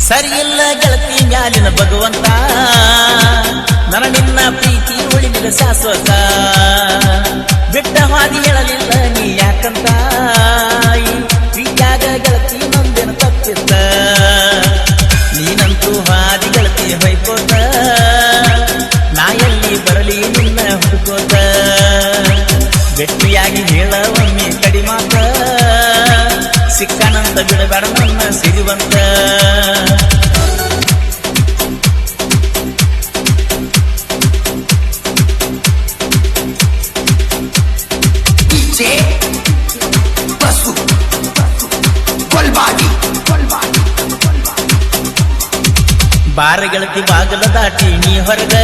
ಸರಿಯಿಲ್ಲ ಗೆಳತಿ ಮ್ಯಾಲಿನ ಭಗವಂತ, ನನ್ನ ನಿನ್ನ ಪ್ರೀತಿ ಉಳಿದಿಲ್ಲ ಶಾಶ್ವತ. ಬಿಟ್ಟ ಹಾದಿ ಹೇಳಲಿಲ್ಲ ನೀ ಯಾಕಂತ, ಪ್ರೀತಿಯಾಗ ಗೆಳತಿ ನಂದೇನು ತಪ್ಪಿತ್ತ. ನೀನಂತೂ ಹಾದಿ ಗೆಳತಿ ಹೊಯ್ಕೋತ, ನಾ ಎಲ್ಲಿ ಬರಲಿ ನಿನ್ನ ಹುಡುಕೋತ. ಗಟ್ಟಿಯಾಗಿ ಹೇಳ ಒಮ್ಮೆ ಕಡಿಮಾತ, ಸಿಕ್ಕನಂತ ಬಿಡಬೇಡ ನನ್ನ ಸಿರಿವಂತ. ಬಾರ ಗೆಳತಿ ಬಾಗಲ ದಾಟಿ ನೀ ಹೊರಗ,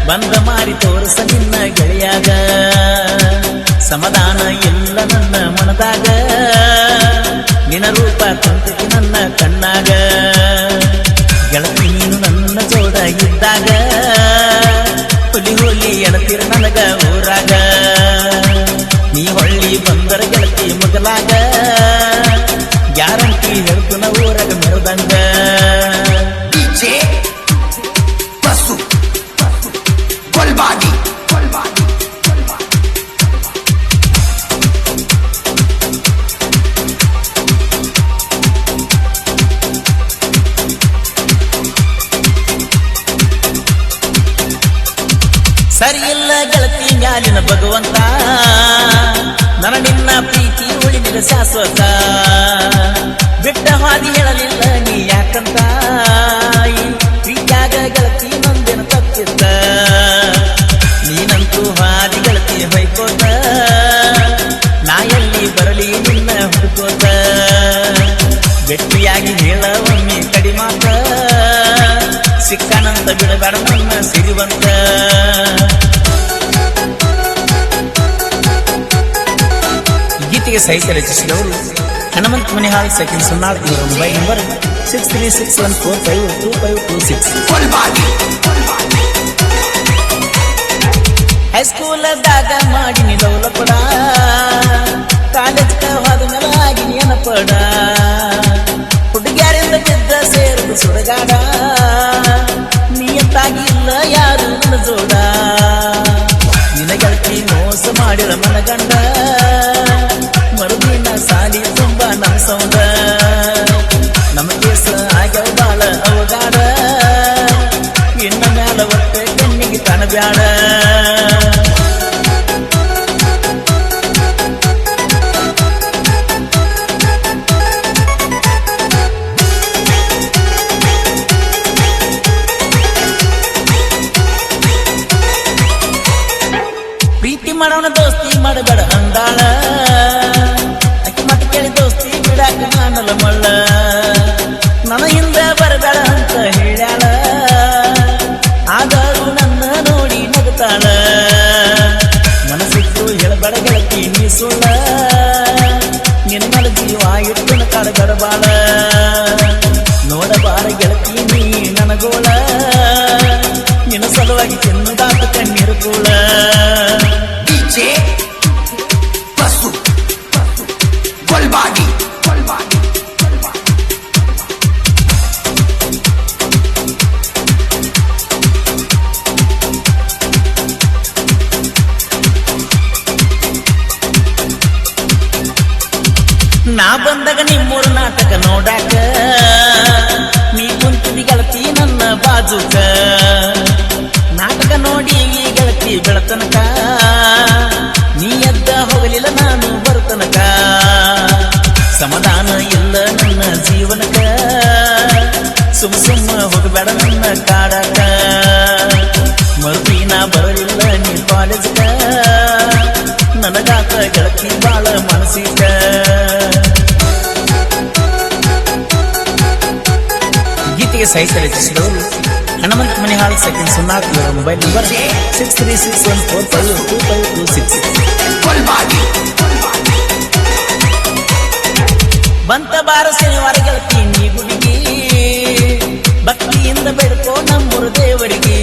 ಬಂದ ಮಾರಿ ತೋರಿಸ ನಿನ್ನ ಗೆಳೆಯಾಗ. ಸಮಾಧಾನ ಇಲ್ಲ ನನ್ನ ಮನದಾಗ, ನಿನ್ನ ರೂಪ ತಂತತಿ ನನ್ನ ಕಣ್ಣಾಗ. ಗೆಳತಿ ನೀನು ನನ್ನ ಜೋಡ ಇದ್ದಾಗ, ಹುಲಿ ಹುಲಿ ಎಳತಿರ ನನಗ ಊರಾಗ. ನೀ ಹೊಳ್ಳಿ ಬಂದರ ಗೆಳತಿ ಮಗಲಾಗ, ಗ್ಯಾರಂಟಿ ಹೇಳ್ತುನ ಊರಾಗ ಮೆರದಂಗ. ಸರಿಯಿಲ್ಲ ಗೆಳತಿ ಮ್ಯಾಲಿನ ಭಗವಂತ, ನನ್ನ ನಿನ್ನ ಪ್ರೀತಿ ಉಳಿದಿಲ್ಲ ಶಾಶ್ವತ. ಬಿಟ್ಟ ಹಾದಿ ಹೇಳಲಿಲ್ಲ ನೀ ಯಾಕಂತ, ಪ್ರೀತಿಯಾಗ ಗೆಳತಿ ನಂದೇನು ತಪ್ಪಿತ್ತ. ನೀನಂತೂ ಹಾದಿ ಗೆಳತಿ ಹೊಯ್ಕೋತ, ನಾ ಎಲ್ಲಿ ಬರಲಿ ನಿನ್ನ ಹುಡುಕೋತ. ಗಟ್ಟಿಯಾಗಿ ಹೇಳ ಒಮ್ಮೆ ಕಡಿಮಾತ, ಸಿಕ್ಕನಂತ ಬಿಡಬೇಡ ನನ್ನ ಸಿರಿವಂತ. ಗೀತೆಗೆ ಸಾಹಿತ್ಯ ರಚಿಸಿದವರು ಹನುಮಂತ ಮನಿಹಾಳ್, ಸೆಕೆಂಡ್ ಸುನ್ನಾಳ್. ಇವರ ಮೊಬೈಲ್ ನಂಬರ್ 6361452526. ಹೈಸ್ಕೂಲದಾಗ ಮಾಡಿನಿ ಲವಲಪಡ, ಕಾಲೇಜ್ಗ ಹೋದ ಮೇಲೆ ಆಗಿನಿ ಏನಪಡ. ಹುಡುಗ್ಯಾರಿಂದ ಬಿದ್ದ ಸೇರಿದ ಸುಡಗಾಡ, ನಿಯತ್ತಾಗಿ ಇಲ್ಲ ಯಾರು ನನ್ನ ಜೋಡ. ನಿನ್ನ ಗೆಳತಿ ಮೋಸ ಮಾಡಿದ ಮನಗಂಡ, ಮರುದಿನ ಸಾಲಿ ತುಂಬ ನಮ್ಮ ಸೌಂಡ. ನಮ್ಮ ಕೇಸ ಆಗ್ಯಾವ ಬಾಳ ಅವಗಾಡ, ಇನ್ನ ಮ್ಯಾಲ ಒಟ್ಟೆ ಕಣ್ಣಿಗೆ ಕಾಣಬ್ಯಾಡ. ಪ್ರೀತಿ ಮಾಡೋಣ ದೋಸ್ತಿ ಮಾಡಬೇಡ ಅಂದಾಳ, ಅಕ್ಕಿ ಮಟ್ಟ ಕೇಳಿ ದೋಸ್ತಿ ಬಿಡಾಕ ನಾನಲ್ಲ ಮಳ್ಳ. ನನ್ನ ಹಿಂದೆ ಬರಬೇಡ ಅಂತ ಹೇಳ್ಯಾಳ, ಆದರೂ ನನ್ನ ನೋಡಿ ನಗುತ್ತಾಳ. ಮನಸ್ಸಿಟ್ಟು ಹೇಳಬೇಡ ಗೆಳತಿ ನೀ ಸುಳ್ಳ, ನಿನ್ನ ಮೇಲೆ ಜೀವ ಇಟ್ಟು ಕಾಡಗಡಬಾಳ. ನೋಡಬಾರ ಗೆಳತಿ ನೀ ನನಗೋಳ, ನಿನ್ನ ಸಲುವಾಗಿ ಚಿನ್ನದಾತ ಕಣ್ಣೀರು ಕೂಳ. ನಾ ಬಂದಾಗ ನಿಮ್ಮೂರ ನಾಟಕ ನೋಡಾಕ, ನೀ ಕುಂತಿದಿ ಗೆಳತಿ ನನ್ನ ಬಾಜುಕ. ನಾಟಕ ನೋಡಿ ಈ ಗೆಳತಿ ಬೆಳತನಕ, ನೀ ಎದ್ದ ಹೋಗಲಿಲ್ಲ ನಾನು ಬರ್ತನಕ. ಸಮಾಧಾನ ಇಲ್ಲ ನನ್ನ ಜೀವನಕ, ಸುಮ್ಮ ಸುಮ್ಮ ಹೋಗಬೇಡ ನನ್ನ ಕಾಡಕ. ಮರುದಿನ ಬರಲಿಲ್ಲ ನೀ ಕಾಲೇಜ್ಗ, ನನಗಾತ ಗೆಳತಿ ಬಾಳ ಮನಸ್ಸಿಗ. ಗೀತೆಗೆ ಸಾಹಿತ್ಯ ರಚಿಸಿದವರು ಹನುಮಂತ ಮನಿಹಾಳ್, ಸೆಕೆಂಡ್ ಸುನ್ನಾಳ್. ಇವರ ಮೊಬೈಲ್ ನಂಬರ್ 6361452526. ಬಂತ ಬಾರ ಶನಿವಾರ ಗೆಳತಿ ನೀ ಗುಡಿಗೆ, ಭಕ್ತಿಯಿಂದ ಬೆಳಕೋ ನಮ್ಮೂರ ದೇವರಿಗೆ.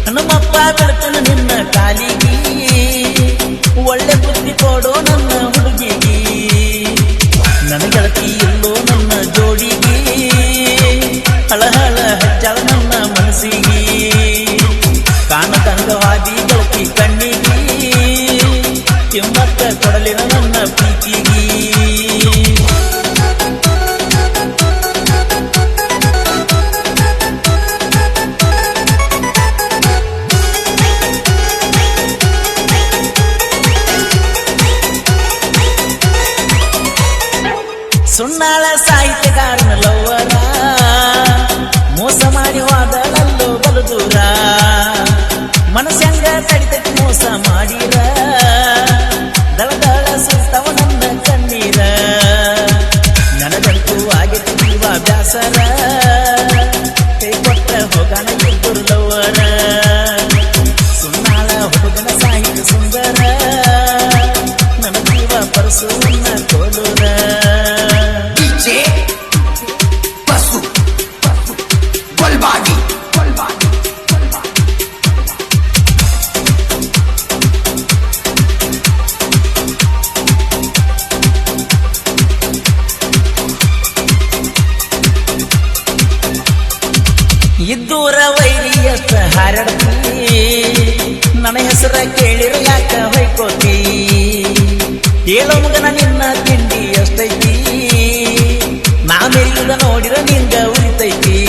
ಹನುಮಪ್ಪ ಬೆಳಕನ ನಿನ್ನ ಕಾಲಿಗೆ, ಒಳ್ಳೆ ಬುದ್ಧಿ ಕೊಡೋ ನನ್ನ ಹುಡುಗಿಗೆ. ನನ್ನ ಗೆಳತಿ ಎಲ್ಲೋ ನನ್ನ ಜೋಡಿಗೆ, ಸುನ್ನಾಳ ಸಾಹಿತ್ಯಗಾರನ ಲವ್ವರ ಮೋಸ ಮಾಡಿ ಹೋದಳಲ್ಲೋ ಬಲು ದೂರ ಮನಸ್ಸಂಗ ತಡಿತಕ್ಕೆ ಮೋಸ ಮಾಡಿರ ದಳದಳ ಸುತ್ತವ ನನ್ನ ಕಣ್ಣೀರ ನನಗಂತೂ ಆಗಿತ್ತು ಜೀವ ಬ್ಯಾಸರ ಕೈ ಕೊಟ್ಟ ಹೋಗಣ ಇಬ್ಬರು ಲವ್ವರ ಸುನ್ನಾಳ ಹುಡುಗನ ಸಾಹಿತ್ಯ ಸುಂದರ ನನ್ನ ಜೀವ ಪರಸು ನನ್ನ ಕೋಲೂರ ಇದ್ದೂರ ವೈರಿಯಷ್ಟ ಹಾರಾಡ್ತಿ ನನ್ನ ಹೆಸರ ಕೇಳಿರ ಯಾಕ ಹೊಯ್ಕೋತಿ ಹೇಳೋ ಮಗನ ನಿನ್ನ ತಿಂಡಿ ಎಷ್ಟೈತಿ ನಾ ಮೆರಿಯುದ ನೋಡಿರ ನಿಂಗ ಉಳಿತೈತಿ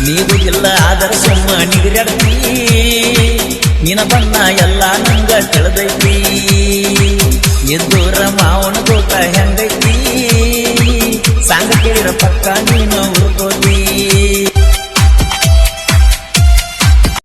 ನೀವು ಇಲ್ಲ ಆದರ ಸುಮ್ಮ ನಿಗರಾಡ್ತಿ ನಿನ ಬಣ್ಣ ಎಲ್ಲ ನಂಗ ತಿಳಿದೈತಿ ಎದ್ದೂರ ಮಾವನ ತೋಟ ಹೆಂಗೈತಿ ಸಾಂಗ ಕೇಳಿರ ಪಕ್ಕ ನೀನು ಉಳ್ಕೋತಿ